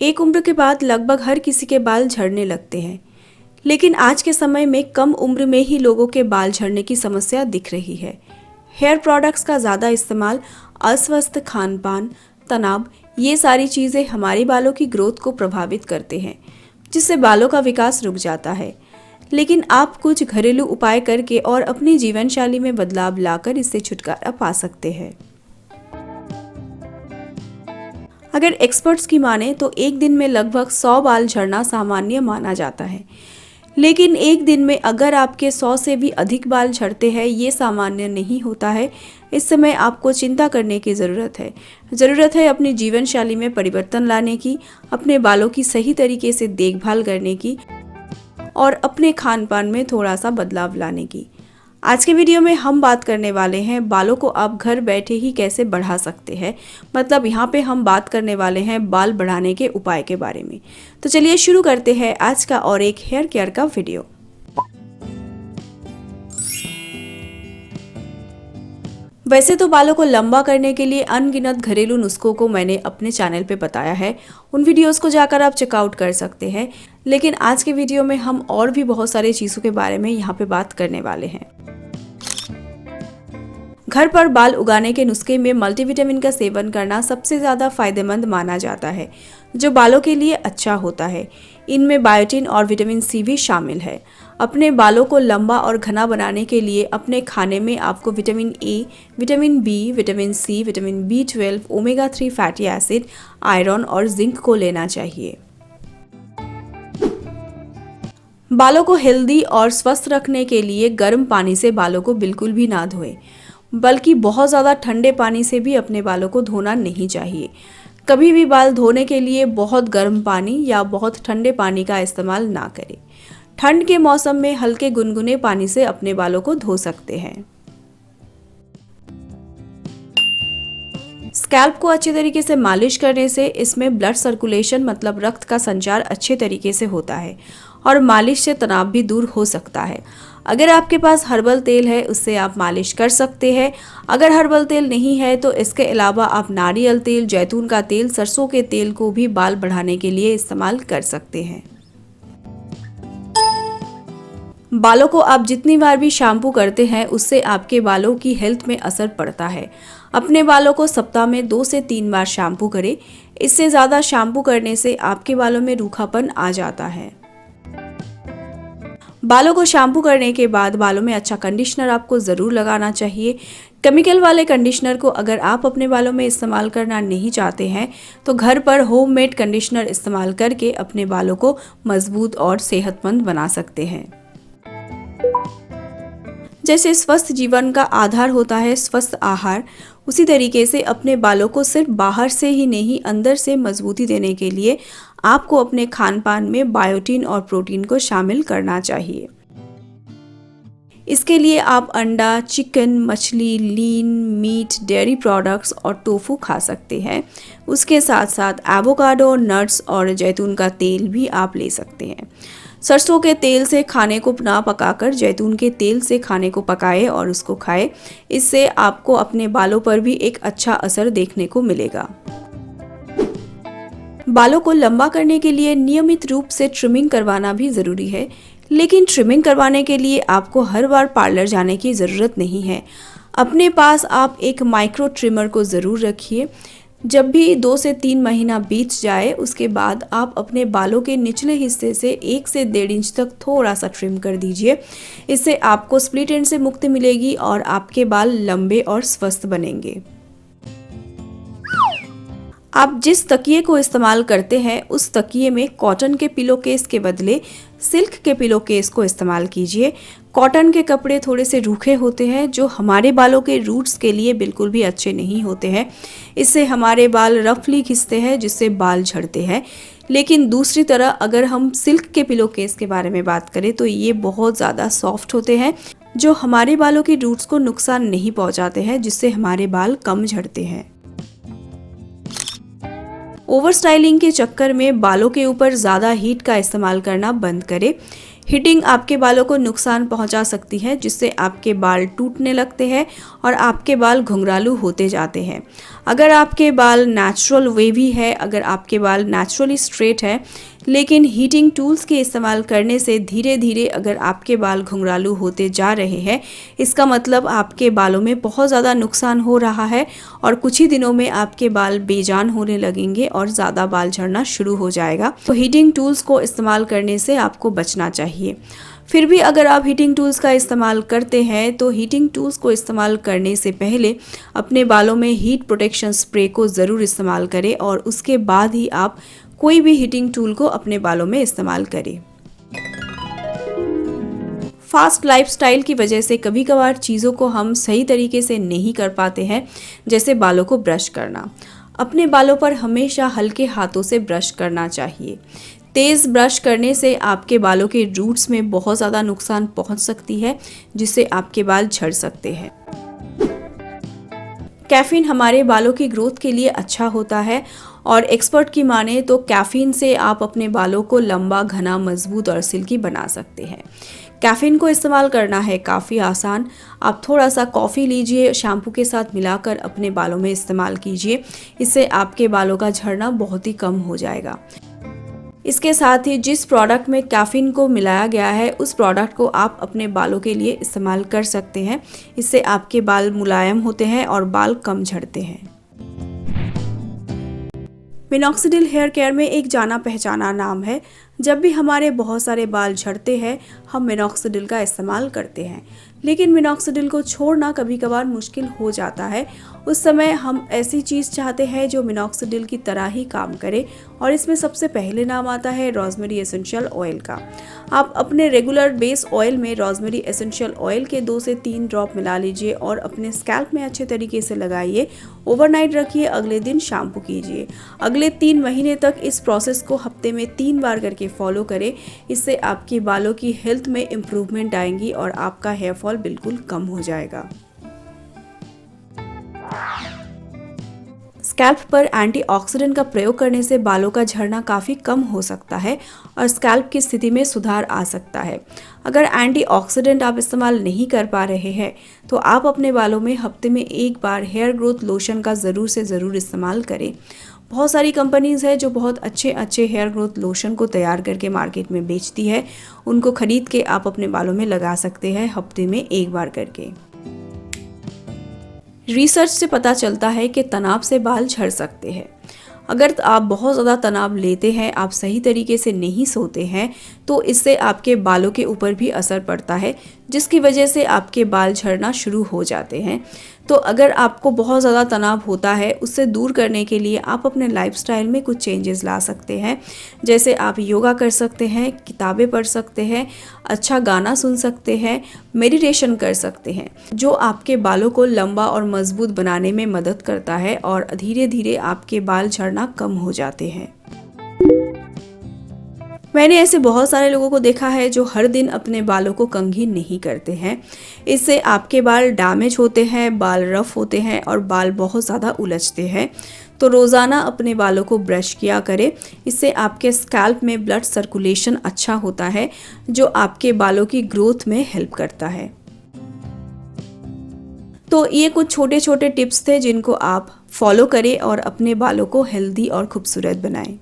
एक उम्र के बाद लगभग हर किसी के बाल झड़ने लगते हैं, लेकिन आज के समय में कम उम्र में ही लोगों के बाल झड़ने की समस्या दिख रही है। हेयर प्रोडक्ट्स का ज़्यादा इस्तेमाल, अस्वस्थ खान पान, तनाव, ये सारी चीज़ें हमारे बालों की ग्रोथ को प्रभावित करते हैं, जिससे बालों का विकास रुक जाता है। लेकिन आप कुछ घरेलू उपाय करके और अपनी जीवन शैली में बदलाव लाकर इससे छुटकारा पा सकते हैं। अगर एक्सपर्ट्स की माने तो एक दिन में लगभग 100 बाल झड़ना सामान्य माना जाता है, लेकिन एक दिन में अगर आपके 100 से भी अधिक बाल झड़ते हैं, ये सामान्य नहीं होता है। इस समय आपको चिंता करने की ज़रूरत है अपनी जीवन शैली में परिवर्तन लाने की, अपने बालों की सही तरीके से देखभाल करने की और अपने खान पान में थोड़ा सा बदलाव लाने की। आज के वीडियो में हम बात करने वाले हैं बालों को आप घर बैठे ही कैसे बढ़ा सकते हैं। मतलब यहाँ पे हम बात करने वाले हैं बाल बढ़ाने के उपाय के बारे में। तो चलिए शुरू करते हैं आज का और एक हेयर केयर का वीडियो। वैसे तो बालों को लंबा करने के लिए अनगिनत घरेलू नुस्खों को मैंने अपने चैनल पे बताया है, उन वीडियोस को जाकर आप चेकआउट कर सकते हैं। लेकिन आज के वीडियो में हम और भी बहुत सारी चीज़ों के बारे में यहाँ पे बात करने वाले हैं। घर पर बाल उगाने के नुस्खे में मल्टीविटामिन का सेवन करना सबसे ज़्यादा फायदेमंद माना जाता है, जो बालों के लिए अच्छा होता है। इनमें बायोटिन और विटामिन सी भी शामिल है। अपने बालों को लंबा और घना बनाने के लिए अपने खाने में आपको vitamin A, vitamin B, vitamin C, vitamin B12, omega 3 fatty acid, iron और जिंक को लेना चाहिए। बालों को हेल्दी और स्वस्थ रखने के लिए गर्म पानी से बालों को बिल्कुल भी ना धोएं, बल्कि बहुत ज़्यादा ठंडे पानी से भी अपने बालों को धोना नहीं चाहिए। कभी भी बाल धोने के लिए बहुत गर्म पानी या बहुत ठंडे पानी का इस्तेमाल ना करें। ठंड के मौसम में हल्के गुनगुने पानी से अपने बालों को धो सकते हैं। स्कैल्प को अच्छे तरीके से मालिश करने से इसमें ब्लड सर्कुलेशन मतलब रक्त का संचार अच्छे तरीके से होता है और मालिश से तनाव भी दूर हो सकता है। अगर आपके पास हर्बल तेल है उससे आप मालिश कर सकते हैं। अगर हर्बल तेल नहीं है तो इसके अलावा आप नारियल तेल, जैतून का तेल, सरसों के तेल को भी बाल बढ़ाने के लिए इस्तेमाल कर सकते हैं। बालों को आप जितनी बार भी शैम्पू करते हैं उससे आपके बालों की हेल्थ में असर पड़ता है। अपने बालों को सप्ताह में 2 से 3 बार शैम्पू करें। इससे ज़्यादा शैम्पू करने से आपके बालों में रूखापन आ जाता है। बालों को शैम्पू करने के बाद बालों में अच्छा कंडीशनर आपको ज़रूर लगाना चाहिए। केमिकल वाले कंडीशनर को अगर आप अपने बालों में इस्तेमाल करना नहीं चाहते हैं तो घर पर होममेड कंडीशनर इस्तेमाल करके अपने बालों को मजबूत और सेहतमंद बना सकते हैं। जैसे स्वस्थ जीवन का आधार होता है स्वस्थ आहार, उसी तरीके से अपने बालों को सिर्फ बाहर से ही नहीं अंदर से मजबूती देने के लिए आपको अपने खान पान में बायोटिन और प्रोटीन को शामिल करना चाहिए। इसके लिए आप अंडा, चिकन, मछली, लीन मीट, डेयरी प्रोडक्ट्स और टोफू खा सकते हैं। उसके साथ साथ एवोकाडो, नट्स और जैतून का तेल भी आप ले सकते हैं। सरसों के तेल से खाने को ना पकाकर जैतून के तेल से खाने को पकाएं और उसको खाएं। इससे आपको अपने बालों पर भी एक अच्छा असर देखने को मिलेगा। बालों को लंबा करने के लिए नियमित रूप से ट्रिमिंग करवाना भी ज़रूरी है, लेकिन ट्रिमिंग करवाने के लिए आपको हर बार पार्लर जाने की ज़रूरत नहीं है। अपने पास आप एक माइक्रो ट्रिमर को ज़रूर रखिए। जब भी 2 से 3 महीना बीत जाए उसके बाद आप अपने बालों के निचले हिस्से से 1 से 1.5 इंच तक थोड़ा सा ट्रिम कर दीजिए। इससे आपको स्प्लिट एंड से मुक्ति मिलेगी और आपके बाल लंबे और स्वस्थ बनेंगे। आप जिस तकिए को इस्तेमाल करते हैं उस तकिए में कॉटन के पिलो केस के बदले सिल्क के पिलो केस को इस्तेमाल कीजिए। कॉटन के कपड़े थोड़े से रूखे होते हैं जो हमारे बालों के रूट्स के लिए बिल्कुल भी अच्छे नहीं होते हैं। इससे हमारे बाल रफली खिंचते हैं जिससे बाल झड़ते हैं। लेकिन दूसरी तरह अगर हम सिल्क के पिलो केस के बारे में बात करें तो ये बहुत ज़्यादा सॉफ्ट होते हैं जो हमारे बालों की रूट्स को नुकसान नहीं पहुँचाते हैं, जिससे हमारे बाल कम झड़ते हैं। ओवर स्टाइलिंग के चक्कर में बालों के ऊपर ज़्यादा हीट का इस्तेमाल करना बंद करें। हीटिंग आपके बालों को नुकसान पहुंचा सकती है, जिससे आपके बाल टूटने लगते हैं और आपके बाल घुंघरालू होते जाते हैं। अगर आपके बाल नेचुरल वेवी है, अगर आपके बाल नेचुरली स्ट्रेट है, लेकिन हीटिंग टूल्स के इस्तेमाल करने से धीरे धीरे अगर आपके बाल घुंघरालू होते जा रहे हैं, इसका मतलब आपके बालों में बहुत ज़्यादा नुकसान हो रहा है और कुछ ही दिनों में आपके बाल बेजान होने लगेंगे और ज़्यादा बाल झड़ना शुरू हो जाएगा। तो हीटिंग टूल्स को इस्तेमाल करने से आपको बचना चाहिए। फिर भी अगर आप हीटिंग टूल्स का इस्तेमाल करते हैं तो हीटिंग टूल्स को इस्तेमाल करने से पहले अपने बालों में हीट प्रोटेक्शन स्प्रे को ज़रूर इस्तेमाल करें और उसके बाद ही आप कोई भी हीटिंग टूल को अपने बालों में इस्तेमाल करें। फास्ट लाइफस्टाइल की वजह से कभी कभार चीज़ों को हम सही तरीके से नहीं कर पाते हैं, जैसे बालों को ब्रश करना। अपने बालों पर हमेशा हल्के हाथों से ब्रश करना चाहिए। तेज़ ब्रश करने से आपके बालों के रूट्स में बहुत ज़्यादा नुकसान पहुंच सकती है, जिससे आपके बाल झड़ सकते हैं। कैफ़ीन हमारे बालों की ग्रोथ के लिए अच्छा होता है और एक्सपर्ट की माने तो कैफ़ीन से आप अपने बालों को लंबा, घना, मजबूत और सिल्की बना सकते हैं। कैफ़ीन को इस्तेमाल करना है काफ़ी आसान। आप थोड़ा सा कॉफ़ी लीजिए, शैम्पू के साथ मिलाकर अपने बालों में इस्तेमाल कीजिए। इससे आपके बालों का झड़ना बहुत ही कम हो जाएगा। इसके साथ ही जिस प्रोडक्ट में कैफ़ीन को मिलाया गया है, उस प्रोडक्ट को आप अपने बालों के लिए इस्तेमाल कर सकते हैं। इससे आपके बाल मुलायम होते हैं और बाल कम झड़ते हैं। मिनॉक्सिडिल हेयर केयर में एक जाना पहचाना नाम है। जब भी हमारे बहुत सारे बाल झड़ते हैं, हम मिनॉक्सिडिल का इस्तेमाल करते हैं, लेकिन मिनॉक्सिडिल को छोड़ना कभी कभार मुश्किल हो जाता है। उस समय हम ऐसी चीज़ चाहते हैं जो मिनॉक्सिडिल की तरह ही काम करे, और इसमें सबसे पहले नाम आता है रोजमेरी एसेंशियल ऑयल का। आप अपने रेगुलर बेस ऑयल में रोजमेरी एसेंशियल ऑयल के 2 से 3 ड्रॉप मिला लीजिए और अपने स्कैल्प में अच्छे तरीके से लगाइए। ओवरनाइट रखिए, अगले दिन शैम्पू कीजिए। अगले 3 महीने तक इस प्रोसेस को हफ्ते में 3 बार करके फॉलो करें। इससे आपके बालों की हेल्थ में इम्प्रूवमेंट आएंगी और आपका हेयर फॉल बिल्कुल कम हो जाएगा। स्कैल्प पर एंटीऑक्सीडेंट का प्रयोग करने से बालों का झड़ना काफ़ी कम हो सकता है और स्कैल्प की स्थिति में सुधार आ सकता है। अगर एंटीऑक्सीडेंट आप इस्तेमाल नहीं कर पा रहे हैं तो आप अपने बालों में हफ्ते में 1 बार हेयर ग्रोथ लोशन का ज़रूर से ज़रूर इस्तेमाल करें। बहुत सारी कंपनीज़ है जो बहुत अच्छे हेयर ग्रोथ लोशन को तैयार करके मार्केट में बेचती है। उनको ख़रीद के आप अपने बालों में लगा सकते हैं हफ्ते में 1 बार करके। रिसर्च से पता चलता है कि तनाव से बाल झड़ सकते हैं। अगर आप बहुत ज़्यादा तनाव लेते हैं, आप सही तरीके से नहीं सोते हैं, तो इससे आपके बालों के ऊपर भी असर पड़ता है, जिसकी वजह से आपके बाल झड़ना शुरू हो जाते हैं। तो अगर आपको बहुत ज़्यादा तनाव होता है, उससे दूर करने के लिए आप अपने लाइफस्टाइल में कुछ चेंजेस ला सकते हैं। जैसे आप योगा कर सकते हैं, किताबें पढ़ सकते हैं, अच्छा गाना सुन सकते हैं, मेडिटेशन कर सकते हैं, जो आपके बालों को लंबा और मजबूत बनाने में मदद करता है और धीरे धीरे आपके बाल झड़ना कम हो जाते हैं। मैंने ऐसे बहुत सारे लोगों को देखा है जो हर दिन अपने बालों को कंघी नहीं करते हैं। इससे आपके बाल डैमेज होते हैं, बाल रफ होते हैं और बाल बहुत ज़्यादा उलझते हैं। तो रोज़ाना अपने बालों को ब्रश किया करें। इससे आपके स्कैल्प में ब्लड सर्कुलेशन अच्छा होता है, जो आपके बालों की ग्रोथ में हेल्प करता है। तो ये कुछ छोटे छोटे टिप्स थे जिनको आप फॉलो करें और अपने बालों को हेल्दी और खूबसूरत बनाएं।